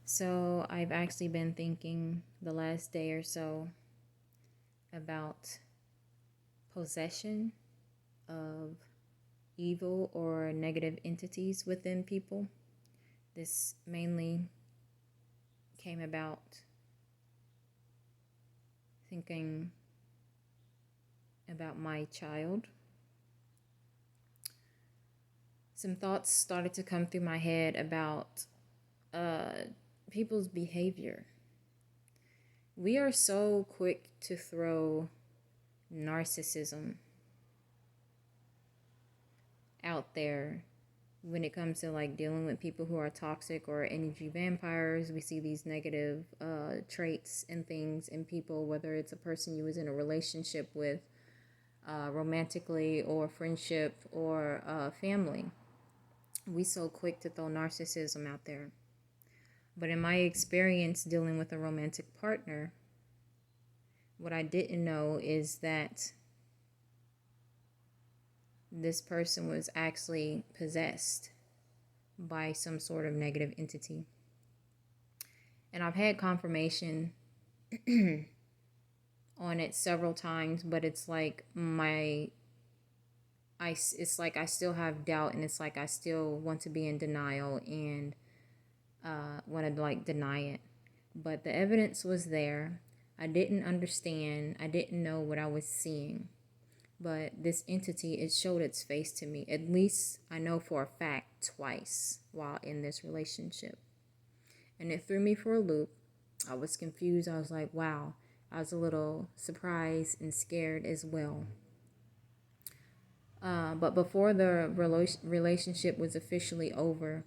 So, I've actually been thinking the last day or so about possession of evil or negative entities within people. This mainly came about thinking about my child. Some thoughts started to come through my head about people's behavior. We are so quick to throw narcissism out there when it comes to like dealing with people who are toxic or energy vampires. We see these negative traits and things in people, whether it's a person you was in a relationship with romantically or friendship or family. We so quick to throw narcissism out there. But in my experience dealing with a romantic partner, what I didn't know is that this person was actually possessed by some sort of negative entity. And I've had confirmation on it several times, but it's like it's like I still have doubt, and it's like I still want to be in denial and want to like deny it. But the evidence was there. I didn't understand. I didn't know what I was seeing. But this entity, it showed its face to me. At least I know for a fact twice while in this relationship. And it threw me for a loop. I was confused. I was like, wow. I was a little surprised and scared as well. But before the relationship was officially over,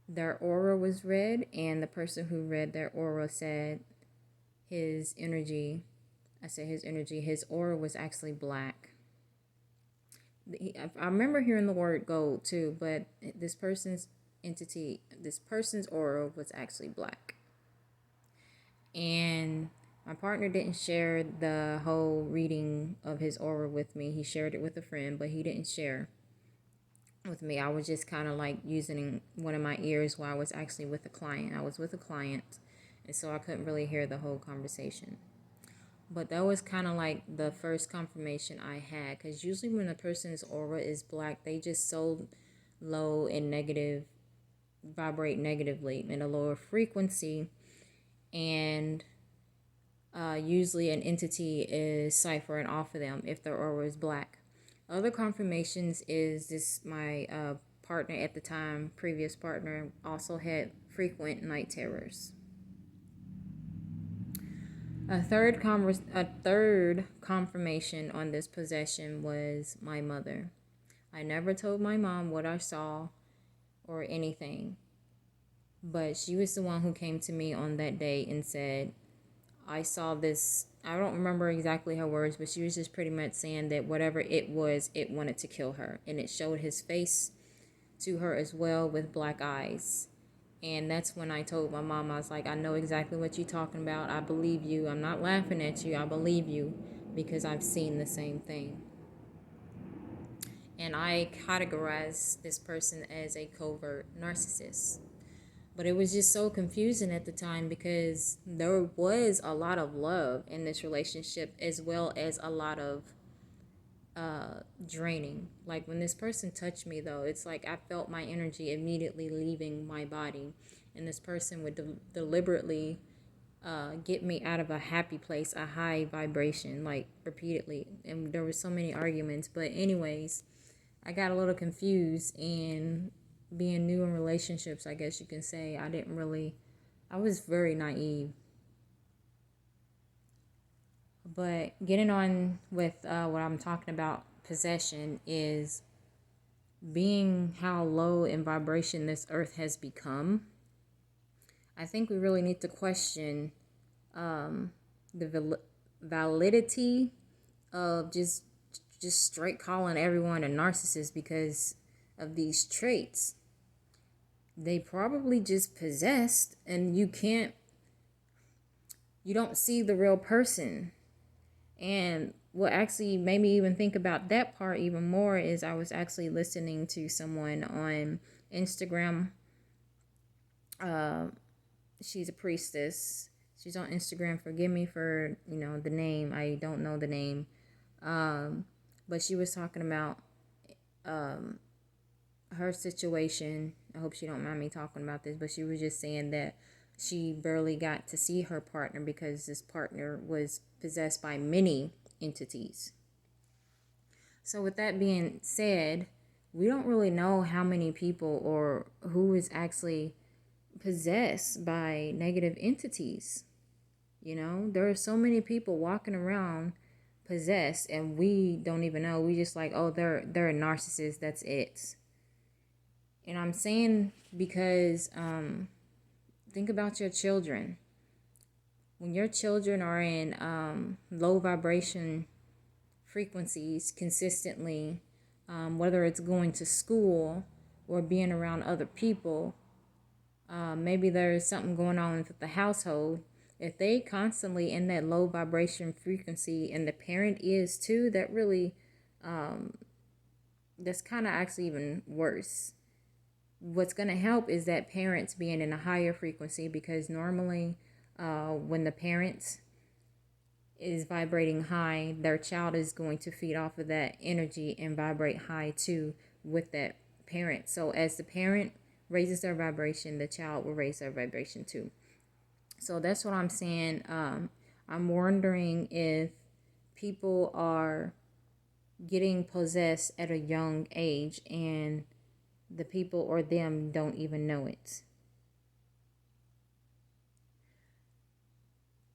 their aura was read, and the person who read their aura said his energy, his aura was actually black. I remember hearing the word gold too, but this person's aura was actually black. And my partner didn't share the whole reading of his aura with me. He shared it with a friend, but he didn't share with me. I was just kind of like using one of my ears while I was actually with a client. I was with a client, and so I couldn't really hear the whole conversation. But that was kind of like the first confirmation I had, because usually when a person's aura is black, they just so low and negative, vibrate negatively in a lower frequency, and usually an entity is ciphering off of them if their aura is black. Other confirmations is this: my partner at the time, previous partner, also had frequent night terrors. A third confirmation on this possession was my mother. I never told my mom what I saw or anything, but she was the one who came to me on that day and said, I saw this. I don't remember exactly her words, but she was just pretty much saying that whatever it was, it wanted to kill her. And it showed his face to her as well with black eyes. And that's when I told my mom, I was like, I know exactly what you're talking about. I believe you. I'm not laughing at you. I believe you because I've seen the same thing. And I categorized this person as a covert narcissist. But it was just so confusing at the time because there was a lot of love in this relationship as well as a lot of draining. Like when this person touched me, though, it's like I felt my energy immediately leaving my body, and this person would deliberately get me out of a happy place, a high vibration, like repeatedly. And there were so many arguments, but anyways, I got a little confused, and being new in relationships, I guess you can say, I was very naive. But getting on with what I'm talking about, possession, is being how low in vibration this earth has become. I think we really need to question the validity of just straight calling everyone a narcissist because of these traits. They probably just possessed, and you don't see the real person. And what actually made me even think about that part even more is I was actually listening to someone on Instagram, She's a priestess. She's on Instagram. Forgive me for, the name. I don't know the name. But she was talking about her situation. I hope she don't mind me talking about this, but she was just saying that she barely got to see her partner because this partner was possessed by many entities. So with that being said, we don't really know how many people or who is actually possessed by negative entities. There are so many people walking around possessed and we don't even know. We just like, oh, they're a narcissist, that's it. And I'm saying because think about your children. When your children are in low vibration frequencies consistently, whether it's going to school or being around other people, maybe there's something going on with the household. If they constantly in that low vibration frequency and the parent is too, that really, that's kind of actually even worse. What's going to help is that parents being in a higher frequency, because normally when the parents is vibrating high, their child is going to feed off of that energy and vibrate high too with that parent. So as the parent raises their vibration, the child will raise their vibration too. So that's what I'm saying. I'm wondering if people are getting possessed at a young age and the people or them don't even know it.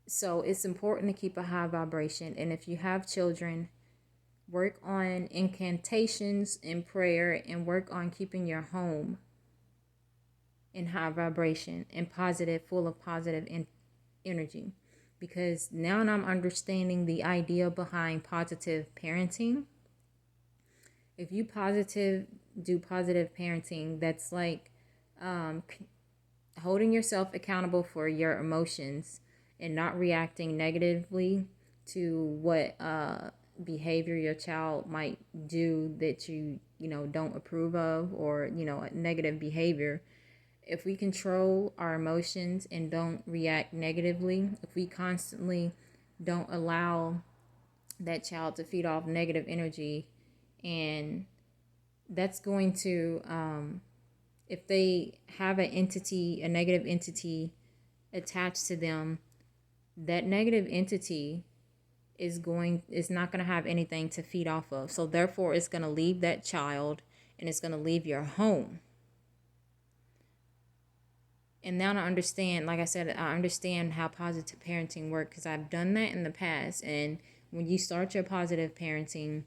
So it's important to keep a high vibration. And if you have children, work on incantations and prayer and work on keeping your home in high vibration and positive, full of positive energy. Because now I'm understanding the idea behind positive parenting. If you do positive parenting, that's like holding yourself accountable for your emotions and not reacting negatively to what behavior your child might do that you don't approve of, or negative behavior. If we control our emotions and don't react negatively, if we constantly don't allow that child to feed off negative energy, and that's going to if they have a negative entity attached to them, that negative entity is not going to have anything to feed off of. So therefore it's going to leave that child and it's going to leave your home. And now I understand, like I said, I understand how positive parenting works because I've done that in the past. And when you start your positive parenting,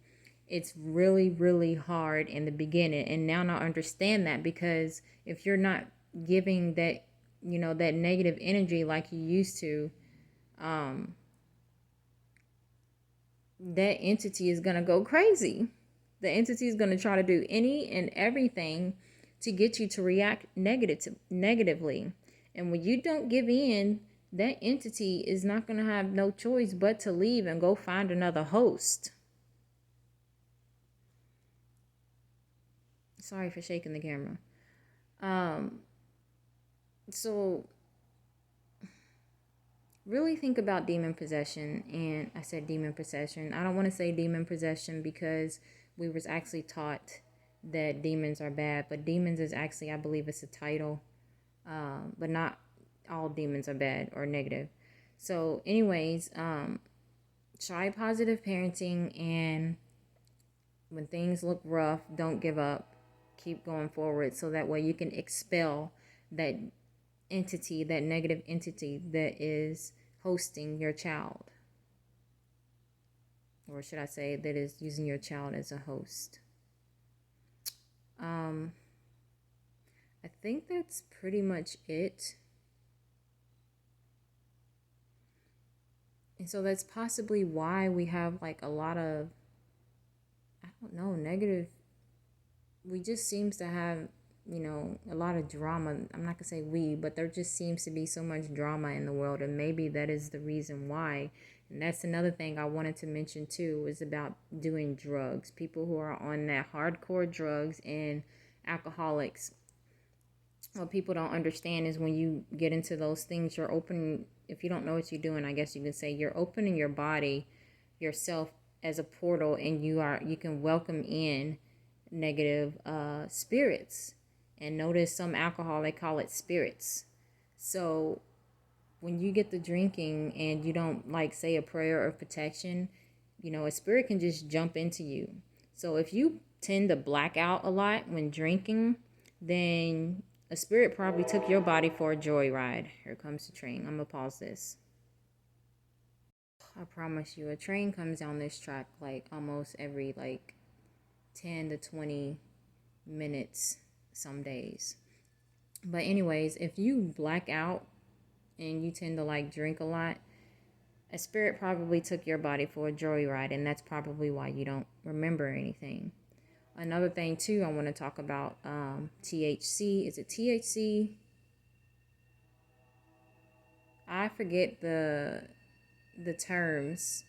it's really, really hard in the beginning. And now I understand that, because if you're not giving that, that negative energy like you used to, that entity is going to go crazy. The entity is going to try to do any and everything to get you to react negatively. And when you don't give in, that entity is not going to have no choice but to leave and go find another host. Sorry for shaking the camera. So really think about demon possession. And I said demon possession. I don't want to say demon possession because we was actually taught that demons are bad, but demons is actually, I believe it's a title, but not all demons are bad or negative. So anyways, try positive parenting, and when things look rough, don't give up, keep going forward, so that way you can expel that entity, that negative entity that is hosting your child, or should I say that is using your child as a host. I think that's pretty much it. And so that's possibly why we have like a lot of, I don't know, negative. We just seems to have, a lot of drama. I'm not gonna say we, but there just seems to be so much drama in the world, and maybe that is the reason why. And that's another thing I wanted to mention too, is about doing drugs. People who are on that hardcore drugs and alcoholics. what people don't understand is when you get into those things, you're open. If you don't know what you're doing, I guess you could say you're opening your body, yourself as a portal, and you can welcome in negative spirits. And notice some alcohol, they call it spirits. So when you get the drinking and you don't like say a prayer of protection, a spirit can just jump into you. So if you tend to black out a lot when drinking, then a spirit probably took your body for a joyride. Here comes the train. I'm gonna pause this. I promise you, a train comes down this track like almost every 10 to 20 minutes some days. But anyways, if you black out and you tend to drink a lot, a spirit probably took your body for a joyride, and that's probably why you don't remember anything. Another thing too, I want to talk about THC. Is it THC? I forget the terms,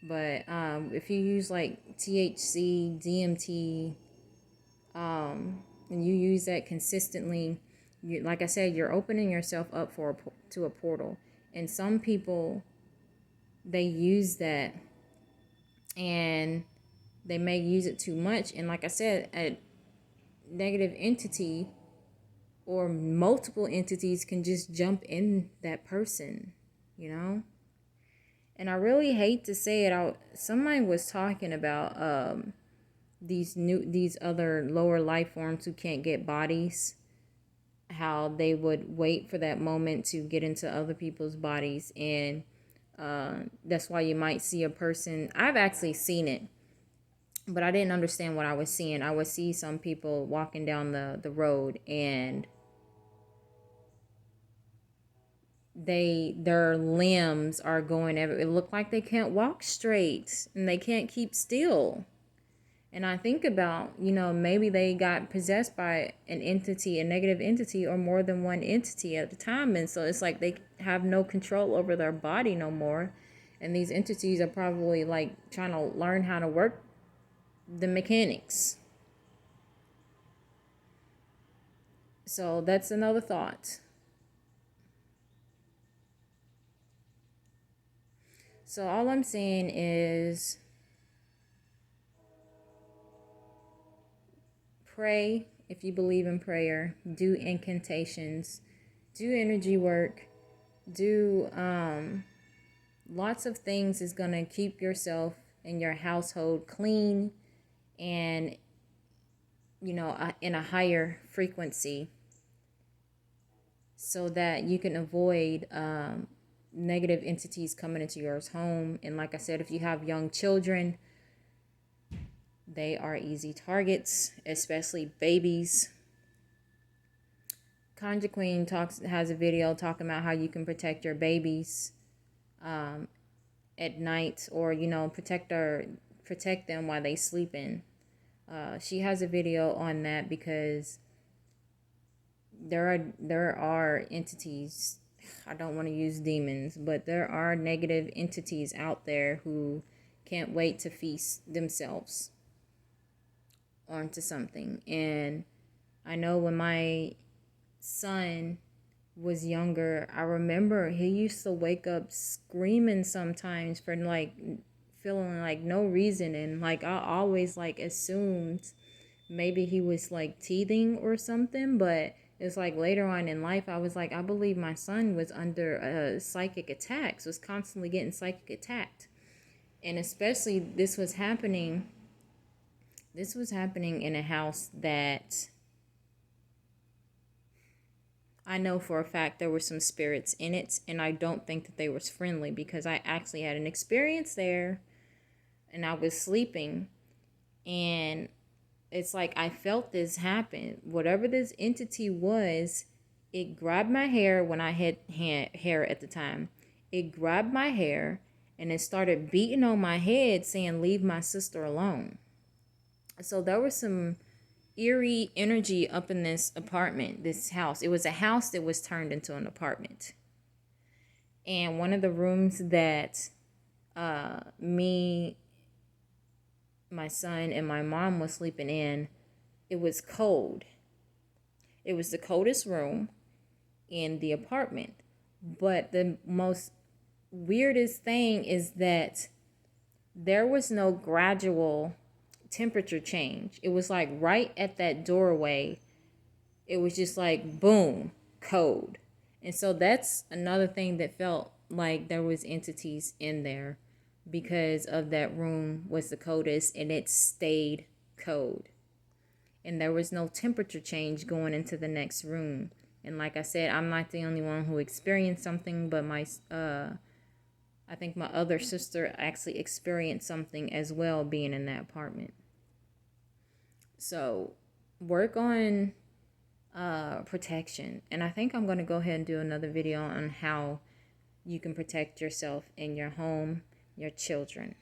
but if you use THC, DMT, and you use that consistently, like I said, you're opening yourself up to a portal. And some people, they use that and they may use it too much. And like I said, a negative entity or multiple entities can just jump in that person, And I really hate to say it. Somebody was talking about these other lower life forms who can't get bodies, how they would wait for that moment to get into other people's bodies. And that's why you might see a person. I've actually seen it, but I didn't understand what I was seeing. I would see some people walking down the road, and their limbs are going everywhere. It looked like they can't walk straight and they can't keep still. And I think about, maybe they got possessed by an entity, a negative entity, or more than one entity at the time. And so it's like they have no control over their body no more. And these entities are probably trying to learn how to work the mechanics. So that's another thought. So all I'm saying is pray if you believe in prayer, do incantations, do energy work, do lots of things is going to keep yourself and your household clean and in a higher frequency, so that you can avoid negative entities coming into your home. And like I said, if you have young children, they are easy targets, especially babies. Conjure Queen has a video talking about how you can protect your babies at night, or protect them while they sleeping. She has a video on that because there are entities. I don't want to use demons, but there are negative entities out there who can't wait to feast themselves onto something. And I know when my son was younger, I remember he used to wake up screaming sometimes for feeling no reason, and I always assumed maybe he was teething or something. But it's later on in life I was I believe my son was under psychic attacks, was constantly getting psychic attacked. And especially this was happening in a house that I know for a fact there were some spirits in it, and I don't think that they were friendly, because I actually had an experience there, and I was sleeping, and it's I felt this happen. Whatever this entity was, it grabbed my hair when I had hair at the time. It grabbed my hair, and it started beating on my head saying, "Leave my sister alone." So there was some eerie energy up in this apartment, this house. It was a house that was turned into an apartment. And one of the rooms that me, my son, and my mom was sleeping in, it was cold. It was the coldest room in the apartment. But the most weirdest thing is that there was no gradual temperature change. It was like right at that doorway, it was just like boom, cold. And so that's another thing that felt like there was entities in there, because of that room was the coldest and it stayed cold. And there was no temperature change going into the next room. And like I said, I'm not the only one who experienced something, but I think my other sister actually experienced something as well being in that apartment. So work on protection. And I think I'm going to go ahead and do another video on how you can protect yourself in your home, your children.